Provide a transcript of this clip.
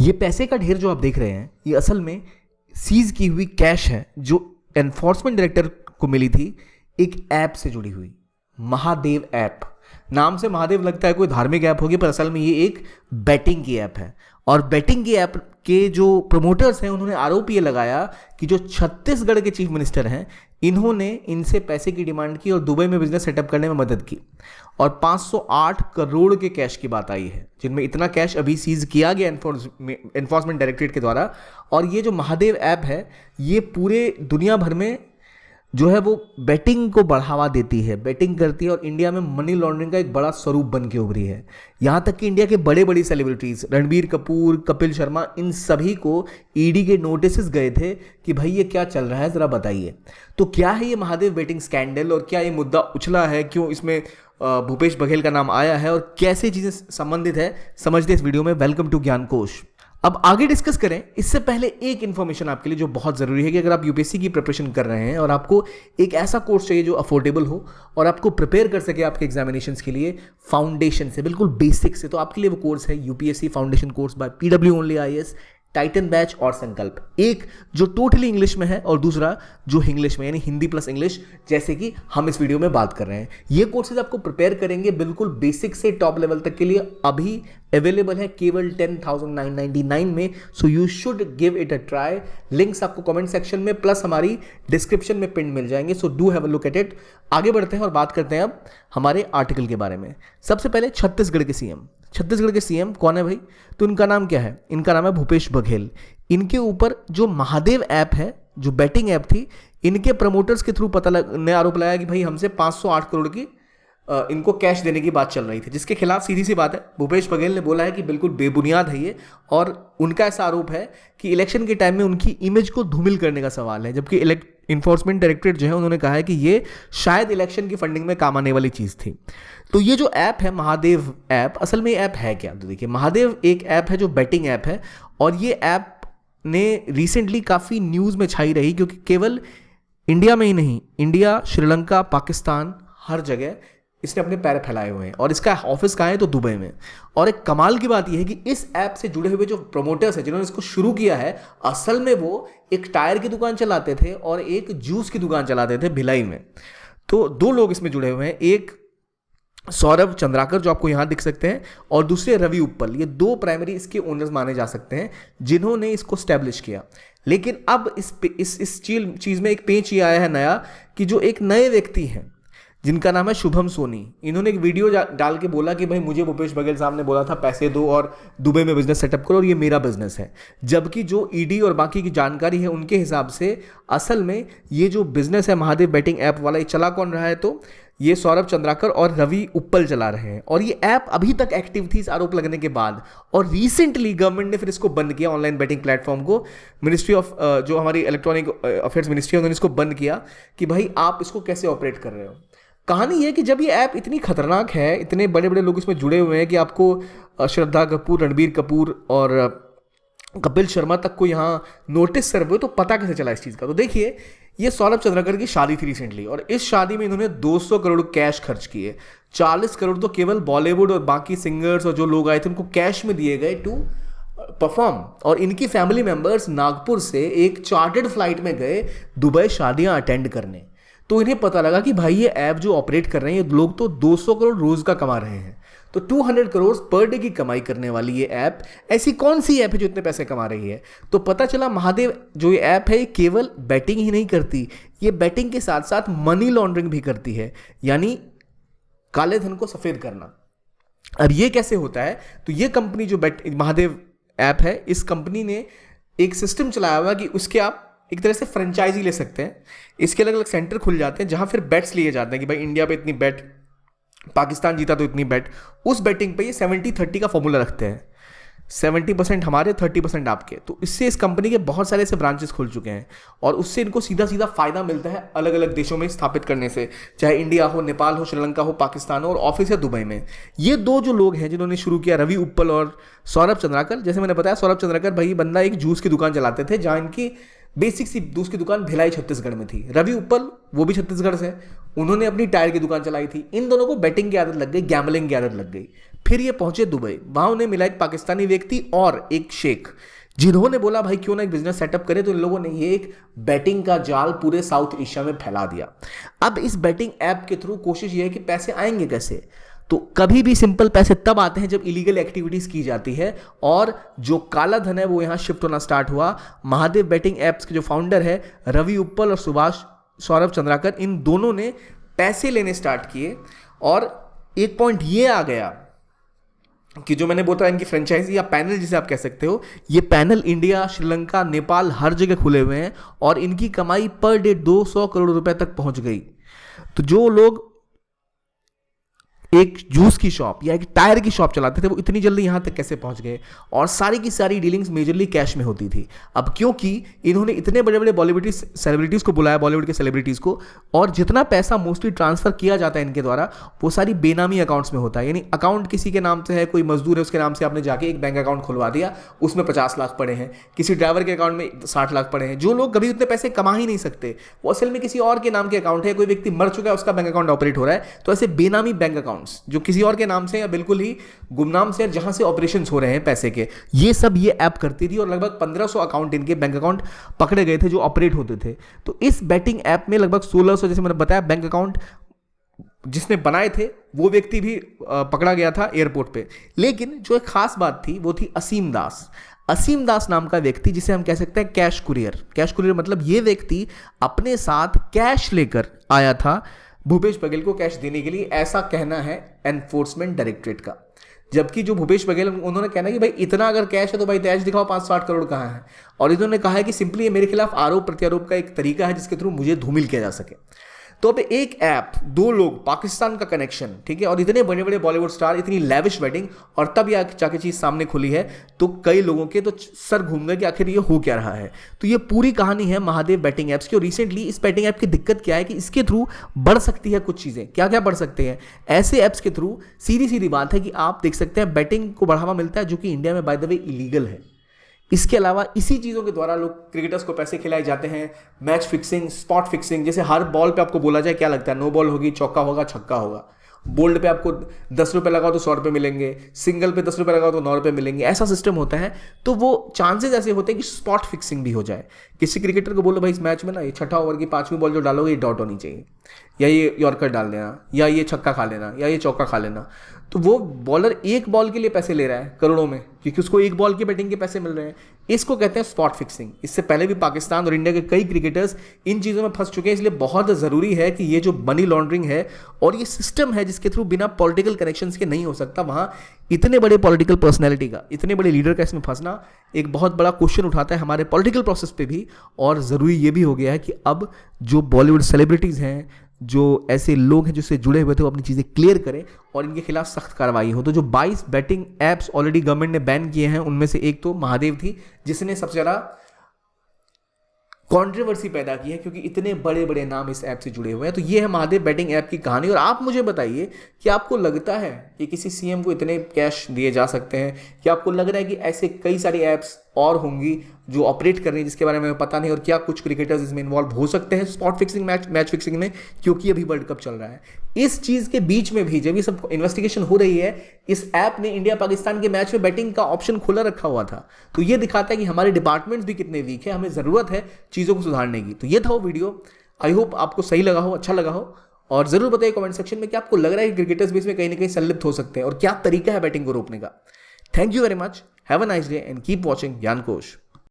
ये पैसे का ढेर जो आप देख रहे हैं ये असल में सीज की हुई कैश है जो एनफोर्समेंट डायरेक्टर को मिली थी एक ऐप से जुड़ी हुई। महादेव ऐप, नाम से महादेव लगता है कोई धार्मिक ऐप होगी, पर असल में ये एक बैटिंग की ऐप है। और बैटिंग की ऐप के जो प्रमोटर्स हैं उन्होंने आरोप ये लगाया कि जो छत्तीसगढ़ के चीफ मिनिस्टर हैं इन्होंने इनसे पैसे की डिमांड की और दुबई में बिजनेस सेटअप करने में मदद की। और 508 करोड़ के कैश की बात आई है, जिनमें इतना कैश अभी सीज किया गया एनफोर्समेंट डायरेक्टरेट के द्वारा। और ये जो महादेव ऐप है ये पूरे दुनिया भर में जो है वो बैटिंग को बढ़ावा देती है, बैटिंग करती है और इंडिया में मनी लॉन्ड्रिंग का एक बड़ा स्वरूप बन के उभरी है। यहाँ तक कि इंडिया के बड़े बड़ी सेलिब्रिटीज़ रणबीर कपूर, कपिल शर्मा, इन सभी को ईडी के नोटिस गए थे कि भाई ये क्या चल रहा है, ज़रा बताइए। तो क्या है ये महादेव बैटिंग स्कैंडल और क्या ये मुद्दा उछला है, क्यों इसमें भूपेश बघेल का नाम आया है और कैसे चीज़ें संबंधित है, समझते इस वीडियो में। वेलकम टू ज्ञान कोश। अब आगे डिस्कस करें इससे पहले एक इन्फॉर्मेशन आपके लिए जो बहुत ज़रूरी है कि अगर आप यूपीएससी की प्रिपरेशन कर रहे हैं और आपको एक ऐसा कोर्स चाहिए जो अफोर्डेबल हो और आपको प्रिपेयर कर सके आपके एग्जामिनेशंस के लिए फाउंडेशन से, बिल्कुल बेसिक से, तो आपके लिए वो कोर्स है UPSC foundation course by PW only IAS, Titan batch और संकल्प। एक जो टोटली इंग्लिश में है और दूसरा जो इंग्लिश में, यानी हिंदी प्लस इंग्लिश, जैसे कि हम इस वीडियो में बात कर रहे हैं। ये कोर्सेज आपको प्रिपेयर करेंगे बिल्कुल बेसिक से टॉप लेवल तक के लिए। अभी अवेलेबल है केवल 10,999 में, so you should give it a try. Links आपको कमेंट सेक्शन में प्लस हमारी डिस्क्रिप्शन में पिन मिल जाएंगे, so do have a look at it. आगे बढ़ते हैं और बात करते हैं अब हमारे आर्टिकल के बारे में। सबसे पहले छत्तीसगढ़ के सीएम, छत्तीसगढ़ के सीएम कौन है भाई? तो इनका नाम क्या है? इनका नाम है भूपेश बघेल। इनके ऊपर जो महादेव ऐप है, जो बैटिंग ऐप थी, इनके प्रमोटर्स के थ्रू ने आरोप लगाया कि भाई हमसे 508 करोड़ की इनको कैश देने की बात चल रही थी, जिसके खिलाफ सीधी सी बात है भूपेश बघेल ने बोला है कि बिल्कुल बेबुनियाद है ये। और उनका ऐसा आरोप है कि इलेक्शन के टाइम में उनकी इमेज को धूमिल करने का सवाल है, जबकि इन्फोर्समेंट डायरेक्टरेट जो है उन्होंने कहा है कि ये शायद इलेक्शन की फंडिंग में काम आने वाली चीज़ थी। तो ये जो ऐप है महादेव ऐप, असल में ऐप है क्या? तो देखिए, महादेव एक ऐप है जो बैटिंग ऐप है और ये ऐप ने रिसेंटली काफ़ी न्यूज़ में छाई रही, क्योंकि केवल इंडिया में ही नहीं, इंडिया, श्रीलंका, पाकिस्तान, हर जगह इसने अपने पैर फैलाए हुए हैं। और इसका ऑफिस कहाँ है? तो दुबई में। और एक कमाल की बात यह है कि इस ऐप से जुड़े हुए जो प्रमोटर्स हैं जिन्होंने इसको शुरू किया है, असल में वो एक टायर की दुकान चलाते थे और एक जूस की दुकान चलाते थे भिलाई में। तो दो लोग इसमें जुड़े हुए हैं, एक सौरभ चंद्राकर जो आपको यहाँ दिख सकते हैं और दूसरे रवि उप्पल। ये दो प्राइमरी इसके ओनर्स माने जा सकते हैं जिन्होंने इसको स्टैब्लिश किया। लेकिन अब इस चीज़ में एक पेंच ये आया है नया कि जो एक नए व्यक्ति हैं जिनका नाम है शुभम सोनी, इन्होंने एक वीडियो डाल के बोला कि भाई मुझे भूपेश बघेल साहब ने बोला था पैसे दो और दुबई में बिजनेस सेटअप करो और ये मेरा बिजनेस है। जबकि जो ईडी और बाकी की जानकारी है उनके हिसाब से असल में ये जो बिजनेस है महादेव बैटिंग ऐप वाला, ये चला कौन रहा है? तो ये सौरभ चंद्राकर और रवि उप्पल चला रहे हैं। और ये ऐप अभी तक एक्टिव थी इस आरोप लगने के बाद, और रिसेंटली गवर्नमेंट ने फिर इसको बंद किया, ऑनलाइन बैटिंग प्लेटफॉर्म को। मिनिस्ट्री ऑफ जो हमारी इलेक्ट्रॉनिक अफेयर्स मिनिस्ट्री है उन्होंने इसको बंद किया कि भाई आप इसको कैसे ऑपरेट कर रहे हो। कहानी ये है कि जब ये ऐप इतनी खतरनाक है, इतने बड़े बड़े लोग इसमें जुड़े हुए हैं कि आपको श्रद्धा कपूर, रणबीर कपूर और कपिल शर्मा तक को यहाँ नोटिस सर्व हुए, तो पता कैसे चला इस चीज़ का? तो देखिए, ये सौरभ चंद्राकर की शादी थी रिसेंटली और इस शादी में इन्होंने 200 करोड़ कैश खर्च किए। 40 करोड़ तो केवल बॉलीवुड और बाकी सिंगर्स और जो लोग आए थे उनको कैश में दिए गए टू परफॉर्म। और इनकी फैमिली मेंबर्स नागपुर से एक चार्टर्ड फ्लाइट में गए दुबई शादियाँ अटेंड करने। तो इन्हें पता लगा कि भाई ये ऐप जो ऑपरेट कर रहे हैं ये लोग तो 200 करोड़ रोज का कमा रहे हैं, तो 200 करोड़ पर डे की कमाई करने वाली ये ऐप, ऐसी कौन सी ऐप है जो इतने पैसे कमा रही है? तो पता चला महादेव जो ये ऐप है ये केवल बैटिंग ही नहीं करती, ये बैटिंग के साथ साथ मनी लॉन्ड्रिंग भी करती है, यानी काले धन को सफेद करना। अब ये कैसे होता है? तो ये कंपनी जो महादेव ऐप है, इस कंपनी ने एक सिस्टम चलाया हुआ कि उसके आप एक तरह से फ्रेंचाइजी ले सकते हैं। इसके अलग अलग सेंटर खुल जाते हैं जहां फिर बेट्स लिए जाते हैं कि भाई इंडिया पे इतनी बेट, पाकिस्तान जीता तो इतनी बेट। उस बेटिंग पे ये 70-30 का फॉर्मूला रखते हैं, 70% हमारे, 30% आपके। तो इससे इस कंपनी के बहुत सारे ऐसे ब्रांचेस खुल चुके हैं और उससे इनको सीधा सीधा फायदा मिलता है अलग अलग देशों में स्थापित करने से, चाहे इंडिया हो, नेपाल हो, श्रीलंका हो, पाकिस्तान हो, और ऑफिस है दुबई में। ये दो जो लोग हैं जिन्होंने शुरू किया, रवि उप्पल और सौरभ चंद्राकर, जैसे मैंने बताया सौरभ चंद्राकर भाई बंदा एक जूस की दुकान चलाते थे जहाँ इनकी बेसिक सी दूध की दुकान भिलाई छत्तीसगढ़ में थी। रवि उप्पल वो भी छत्तीसगढ़ से, उन्होंने अपनी टायर की दुकान चलाई थी। इन दोनों को बैटिंग की आदत लग गई, गैम्बलिंग की आदत लग गई। फिर ये पहुंचे दुबई, वहां उन्हें मिला एक पाकिस्तानी व्यक्ति और एक शेख, जिन्होंने बोला भाई क्यों ना एक बिजनेस सेटअप करें। तो इन लोगों ने ये एक बैटिंग का जाल पूरे साउथ एशिया में फैला दिया। अब इस बैटिंग ऐप के थ्रू कोशिश ये है कि पैसे आएंगे कैसे। तो कभी भी सिंपल पैसे तब आते हैं जब इलीगल एक्टिविटीज की जाती है, और जो काला धन है वो यहां शिफ्ट होना स्टार्ट हुआ। महादेव बैटिंग ऐप्स के जो फाउंडर है रवि उप्पल और सुभाष सौरभ चंद्राकर, इन दोनों ने पैसे लेने स्टार्ट किए। और एक पॉइंट ये आ गया कि जो मैंने बोला इनकी फ्रेंचाइजी या पैनल जिसे आप कह सकते हो, ये पैनल इंडिया, श्रीलंका, नेपाल हर जगह खुले हुए हैं, और इनकी कमाई पर डे 200 करोड़ रुपए तक पहुंच गई। तो जो लोग एक जूस की शॉप या एक टायर की शॉप चलाते थे वो इतनी जल्दी यहां तक कैसे पहुंच गए, और सारी की सारी डीलिंग्स मेजरली कैश में होती थी। अब क्योंकि इन्होंने इतने बड़े बड़े बॉलीवुड सेलिब्रिटीज को बुलाया, बॉलीवुड के सेलिब्रिटीज को, और जितना पैसा मोस्टली ट्रांसफर किया जाता है इनके द्वारा वो सारी बेनामी अकाउंट्स में होता है। यानी अकाउंट किसी के नाम से है, कोई मजदूर है उसके नाम से आपने जाके एक बैंक अकाउंट खुलवा दिया, उसमें 50 लाख पड़े हैं, किसी ड्राइवर के अकाउंट में 60 लाख पड़े हैं। जो लोग कभी उतने पैसे कमा ही नहीं सकते, वो असल में किसी और के नाम के अकाउंट है, कोई व्यक्ति मर चुका है उसका बैंक अकाउंट ऑपरेट हो रहा है। तो ऐसे बेनामी बैंक अकाउंट्स जो किसी और के नाम से या बिल्कुल ही गुमनाम से जहां से ऑपरेशंस हो रहे हैं पैसे के, ये सब ये ऐप करती थी। और लगभग 1500 अकाउंट इनके बैंक अकाउंट पकड़े गए थे जो ऑपरेट होते थे। तो इस बैटिंग ऐप में लगभग 1600 जैसे मैंने बताया बैंक अकाउंट जिसने बनाए थे वो व्यक्ति भी पकड़ा गया था एयरपोर्ट पे। लेकिन जो एक खास बात थी वो थी असीम दास। असीम दास नाम का व्यक्ति, जिसे हम कह सकते हैं कैश कुरियर। कैश कुरियर मतलब ये व्यक्ति अपने साथ कैश लेकर आया था भूपेश बघेल को कैश देने के लिए, ऐसा कहना है एनफोर्समेंट डायरेक्टरेट का। जबकि जो भूपेश बघेल उन्होंने कहना है कि भाई इतना अगर कैश है तो भाई कैश दिखाओ 560 करोड़ कहाँ है। और इन्होंने कहा है कि सिंपली ये मेरे खिलाफ आरोप प्रत्यारोप का एक तरीका है जिसके थ्रू मुझे धूमिल किया जा सके। तो अब एक ऐप, दो लोग, पाकिस्तान का कनेक्शन, ठीक है, और इतने बड़े बड़े बॉलीवुड स्टार, इतनी लैविश वेडिंग, और तब ये जाके चीज सामने खुली है तो कई लोगों के तो सर घूम गए कि आखिर ये हो क्या रहा है। तो ये पूरी कहानी है महादेव बैटिंग ऐप्स की। और रिसेंटली इस बैटिंग ऐप की दिक्कत क्या है कि इसके थ्रू बढ़ सकती है कुछ चीजें। क्या क्या बढ़ सकते हैं ऐसे ऐप्स के थ्रू? सीधी सीधी बात है कि आप देख सकते हैं बैटिंग को बढ़ावा मिलता है जो कि इंडिया में बाय द वे इलीगल है। इसके अलावा इसी चीज़ों के द्वारा लोग क्रिकेटर्स को पैसे खिलाए जाते हैं। मैच फिक्सिंग, स्पॉट फिक्सिंग, जैसे हर बॉल पे आपको बोला जाए क्या लगता है, नो बॉल होगी, चौका होगा, छक्का होगा। बोल्ड पे आपको 10 रुपये लगाओ तो 100 रुपये मिलेंगे, सिंगल पे 10 रुपये लगाओ तो 9 रुपये मिलेंगे, ऐसा सिस्टम होता है। तो वो चांसेस ऐसे होते हैं कि स्पॉट फिक्सिंग भी हो जाए। किसी क्रिकेटर को बोलो भाई इस मैच में ना ये छठा ओवर की 5वीं बॉल जो डालोगे ये डॉट होनी चाहिए, या ये यॉर्कर डाल देना, या ये छक्का खा लेना, या ये चौका खा लेना। तो वो बॉलर एक बॉल के लिए पैसे ले रहा है करोड़ों में, क्योंकि उसको एक बॉल की बैटिंग के पैसे मिल रहे हैं। इसको कहते हैं स्पॉट फिक्सिंग। इससे पहले भी पाकिस्तान और इंडिया के कई क्रिकेटर्स इन चीज़ों में फंस चुके हैं। इसलिए बहुत ज़रूरी है कि ये जो मनी लॉन्ड्रिंग है और ये सिस्टम है जिसके थ्रू बिना पॉलिटिकल कनेक्शंस के नहीं हो सकता, वहाँ इतने बड़े पॉलिटिकल पर्सनैलिटी का, इतने बड़े लीडर का इसमें फंसना एक बहुत बड़ा क्वेश्चन उठाता है हमारे पॉलिटिकल प्रोसेस पे भी। और ज़रूरी ये भी हो गया है कि अब जो बॉलीवुड सेलिब्रिटीज़ हैं, जो ऐसे लोग हैं जिससे जुड़े हुए थे, वो अपनी चीज़ें क्लियर करें और इनके खिलाफ सख्त कार्रवाई हो। तो जो 22 बैटिंग ऐप्स ऑलरेडी गवर्नमेंट ने बैन किए हैं उनमें से एक तो महादेव थी, जिसने सबसे ज़्यादा कंट्रोवर्सी पैदा की है क्योंकि इतने बड़े बड़े नाम इस ऐप से जुड़े हुए हैं। तो ये है महादेव बैटिंग ऐप की कहानी। और आप मुझे बताइए कि आपको लगता है कि किसी सीएम को इतने कैश दिए जा सकते हैं? क्या आपको लग रहा है कि ऐसे कई सारी ऐप्स और होंगी जो ऑपरेट कर रही हैं जिसके बारे में पता नहीं, और क्या कुछ क्रिकेटर्स इसमें इन्वॉल्व हो सकते हैं स्पॉट फिक्सिंग, मैच फिक्सिंग में, क्योंकि अभी वर्ल्ड कप चल रहा है। इस चीज़ के बीच में भी जब ये सब इन्वेस्टिगेशन हो रही है, इस ऐप ने इंडिया पाकिस्तान के मैच में बैटिंग का ऑप्शन खुला रखा हुआ था। तो ये दिखाता है कि हमारे डिपार्टमेंट्स भी कितने वीक है, हमें ज़रूरत है चीज़ों को सुधारने की। तो ये था वो वीडियो। आई होप आपको सही लगा हो, अच्छा लगा हो, और ज़रूर बताइए कमेंट सेक्शन में कि आपको लग रहा है कि क्रिकेटर्स भी इसमें कहीं ना कहीं संलिप्त हो सकते हैं और क्या तरीका है बैटिंग को रोकने का। Thank you very much, have a nice day and keep watching ज्ञानकोश।